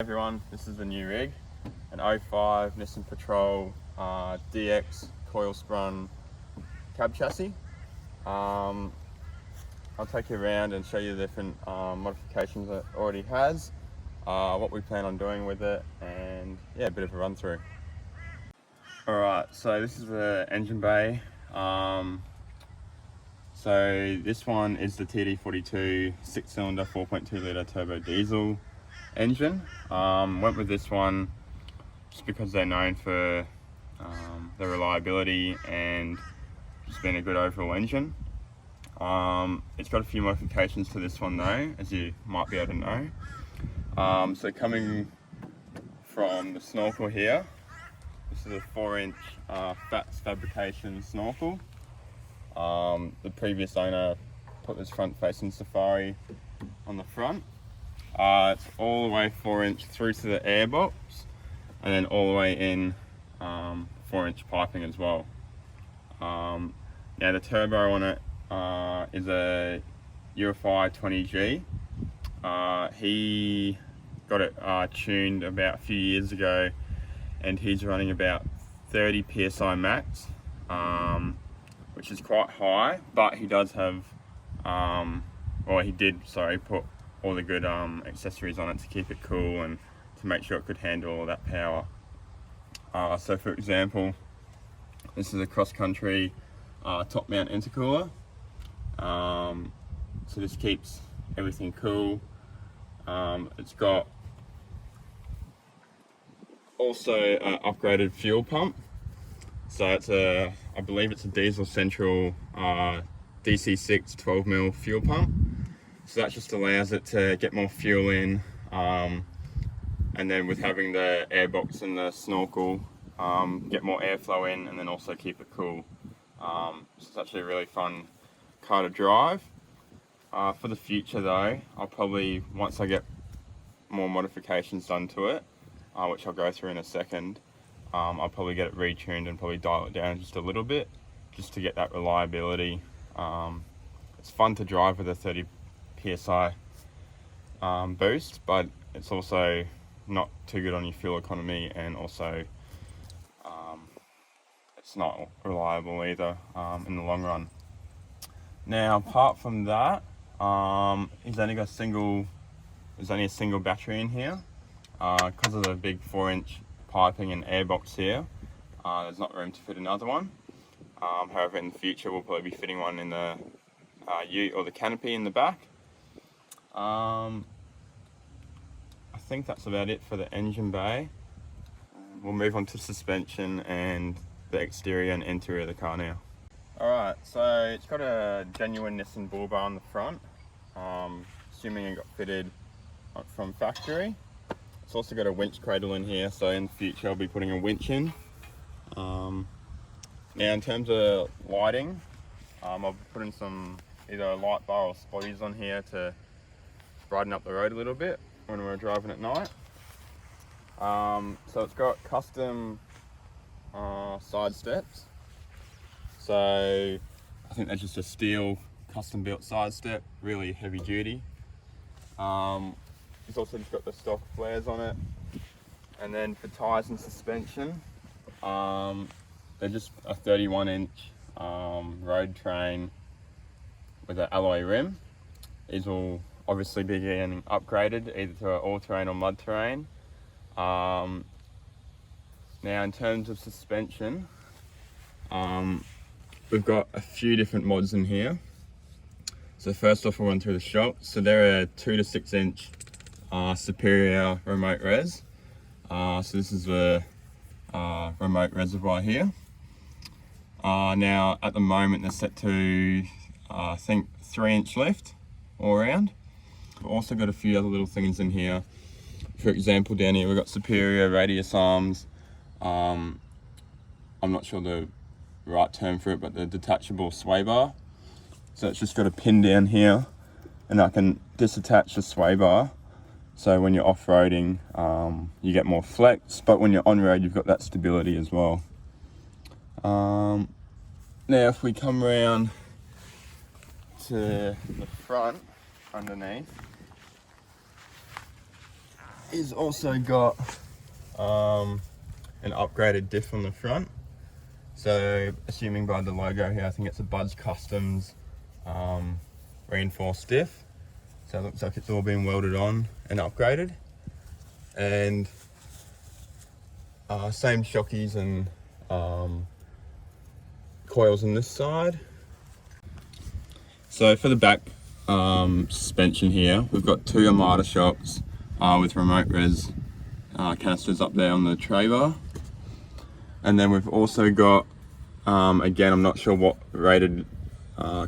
Everyone, this is the new rig, an 05 Nissan Patrol DX coil sprung cab chassis. I'll take you around and show you the different modifications that it already has, what we plan on doing with it, and yeah, a bit of a run through. Alright, so this is the engine bay. So this one is the TD42 6-cylinder 4.2 litre turbo diesel engine. Went with this one just because they're known for the reliability and just being a good overall engine. It's got a few modifications to this one though, as you might be able to know. So coming from the snorkel here, this is a 4-inch Fats Fabrication snorkel. The previous owner put this front-facing Safari on the front. It's all the way 4-inch through to the airbox, and then all the way in 4-inch piping as well. Now the turbo on it is a Eurofire 20G. He got it tuned about a few years ago, and he's running about 30 psi max, which is quite high, but he does have, he did put all the good accessories on it to keep it cool and to make sure it could handle all that power. So for example, this is a cross-country top mount intercooler. So this keeps everything cool. It's got also an upgraded fuel pump. So it's I believe it's a Diesel Central DC6 12mm fuel pump. So that just allows it to get more fuel in, and then with having the airbox and the snorkel, get more airflow in, and then also keep it cool. So it's actually a really fun car to drive. For the future though, I'll probably, once I get more modifications done to it, which I'll go through in a second, I'll probably get it retuned and probably dial it down just a little bit, just to get that reliability. It's fun to drive with a 30 psi boost, but it's also not too good on your fuel economy, and also it's not reliable either in the long run. Now apart from that, there's only a single battery in here because of the big 4-inch piping and airbox here. There's not room to fit another one. However, in the future we'll probably be fitting one in the ute or the canopy in the back. I think that's about it for the engine bay. We'll move on to suspension and the exterior and interior of the car now. Alright, so it's got a genuine Nissan bull bar on the front, assuming it got fitted from factory. It's also got a winch cradle in here, so in the future I'll be putting a winch in. Now in terms of lighting, I'll be putting some either a light bar or spotties on here to brighten up the road a little bit when we're driving at night. So it's got custom side steps. So I think they're just a steel custom built side step, really heavy duty. It's also just got the stock flares on it. And then for tyres and suspension, they're just a 31-inch road train with an alloy rim. These will obviously be getting upgraded either to an all-terrain or mud terrain. Now in terms of suspension, we've got a few different mods in here. So first off, we'll run through the shocks. So they're a 2 to 6-inch Superior remote res. So this is the remote reservoir here. Now at the moment they're set to I think 3-inch lift all around. We've also got a few other little things in here. For example, down here we've got Superior radius arms. I'm not sure the right term for it, but the detachable sway bar. So it's just got a pin down here, and I can disattach the sway bar. So when you're off-roading, you get more flex, but when you're on-road, you've got that stability as well. Now if we come around to the front underneath, he's also got an upgraded diff on the front. So assuming by the logo here, I think it's a Budds Customs reinforced diff. So it looks like it's all been welded on and upgraded. And same shockies and coils on this side. So for the back suspension here, we've got two Armada shocks with remote res canisters up there on the tray bar. And then we've also got, again, I'm not sure what rated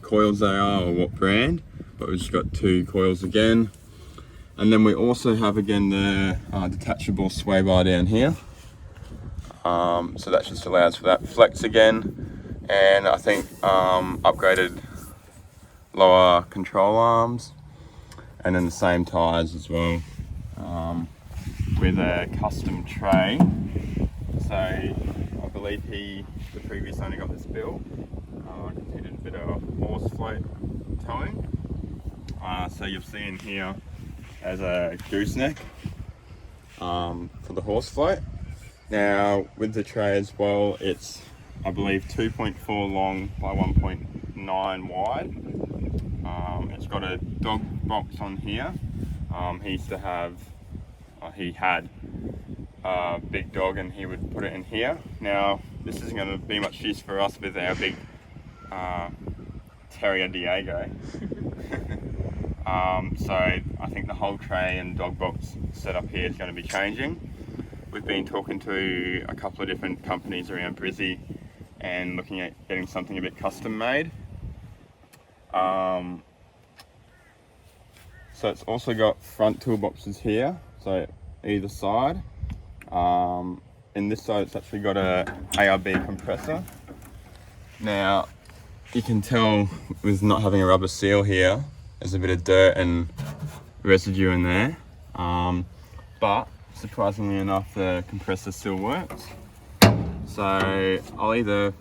coils they are or what brand, but we've just got two coils again. And then we also have again the detachable sway bar down here. So that just allows for that flex again. And I think upgraded lower control arms. And then the same tyres as well, with a custom tray. So I believe the previous owner got this built. He did a bit of horse float towing. So you'll see in here as a gooseneck for the horse float. Now with the tray as well, it's I believe 2.4 long by 1.9 wide. It's got a dog box on here. He had a big dog and he would put it in here. Now this isn't going to be much use for us with our big Terrier Diego. So I think the whole tray and dog box setup here is going to be changing. We've been talking to a couple of different companies around Brizzy and looking at getting something a bit custom made. So it's also got front toolboxes here, so either side. In this side it's actually got a ARB compressor. Now you can tell with not having a rubber seal here, there's a bit of dirt and residue in there, but surprisingly enough the compressor still works. So I'll either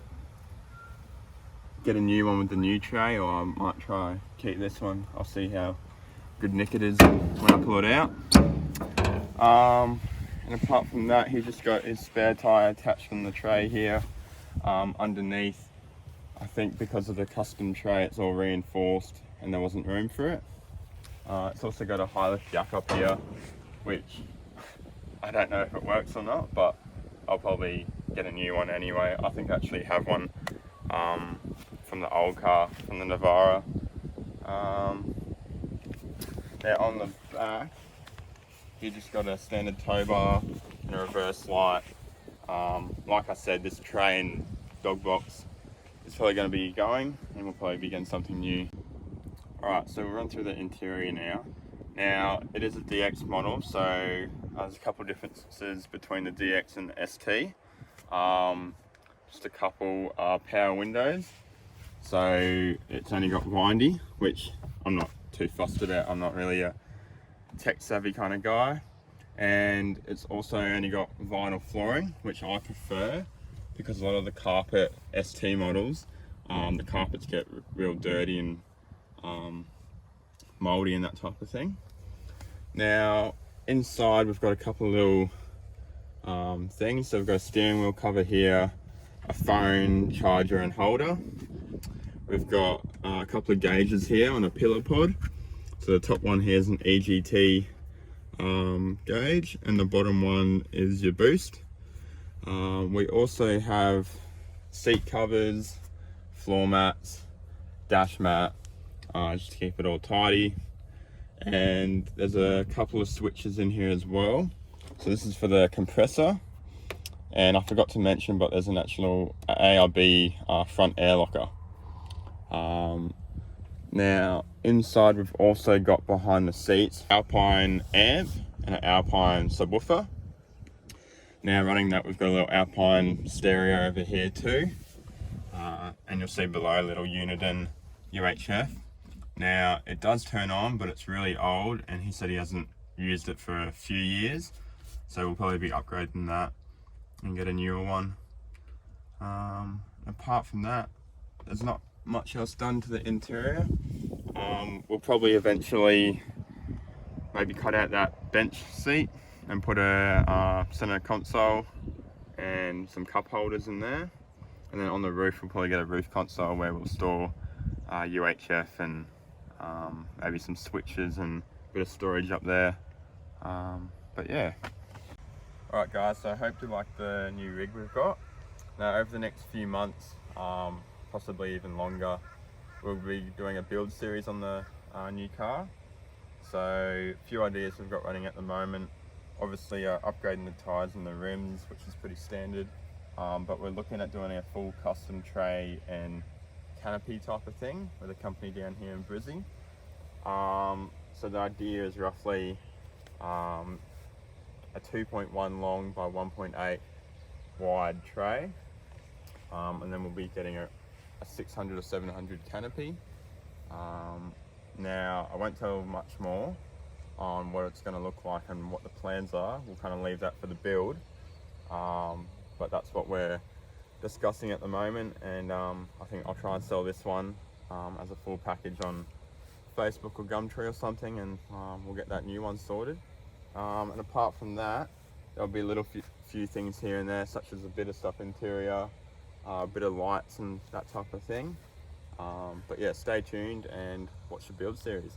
get a new one with the new tray, or I might try keep this one. I'll see how good nick it is when I pull it out. And apart from that, he's just got his spare tyre attached on the tray here. Underneath, I think because of the custom tray, it's all reinforced and there wasn't room for it. It's also got a high lift jack up here, which I don't know if it works or not, but I'll probably get a new one anyway. I think I actually have one from the old car, from the Navara. Now on the back, you just got a standard tow bar and a reverse light. Like I said, this tray and dog box is probably going to be going, and we'll probably be getting something new. Alright, so we'll run through the interior now. Now, it is a DX model, so there's a couple of differences between the DX and the ST. Just a couple power windows. So it's only got windy, which I'm not too fussed about. I'm not really a tech savvy kind of guy. And it's also only got vinyl flooring, which I prefer, because a lot of the carpet ST models, the carpets get real dirty and moldy and that type of thing. Now inside we've got a couple of little things. So we've got a steering wheel cover here, a phone charger and holder. We've got a couple of gauges here on a pillar pod. So the top one here is an EGT gauge, and the bottom one is your boost. We also have seat covers, floor mats, dash mat, just to keep it all tidy. And there's a couple of switches in here as well. So this is for the compressor, and I forgot to mention, but there's an actual ARB front air locker. Now inside we've also got behind the seats Alpine amp and an Alpine subwoofer. Now running that, we've got a little Alpine stereo over here too, and you'll see below a little Uniden UHF. Now it does turn on, but it's really old, and he said he hasn't used it for a few years, so we'll probably be upgrading that and get a newer one. Apart from that, there's not much else done to the interior. We'll probably eventually maybe cut out that bench seat and put a center console and some cup holders in there. And then on the roof, we'll probably get a roof console where we'll store UHF and maybe some switches and a bit of storage up there. But yeah. Alright guys, so I hope you like the new rig we've got. Now over the next few months, possibly even longer, we'll be doing a build series on the new car. So a few ideas we've got running at the moment. Obviously upgrading the tyres and the rims, which is pretty standard. But we're looking at doing a full custom tray and canopy type of thing with a company down here in Brizzy. So the idea is roughly a 2.1 long by 1.8 wide tray, and then we'll be getting a 600 or 700 canopy. Now I won't tell much more on what it's going to look like and what the plans are. We'll kind of leave that for the build, but that's what we're discussing at the moment, and I think I'll try and sell this one as a full package on Facebook or Gumtree or something, and we'll get that new one sorted. And apart from that, there'll be a little few things here and there, such as a bit of stuff interior, a bit of lights and that type of thing. But yeah, stay tuned and watch the build series.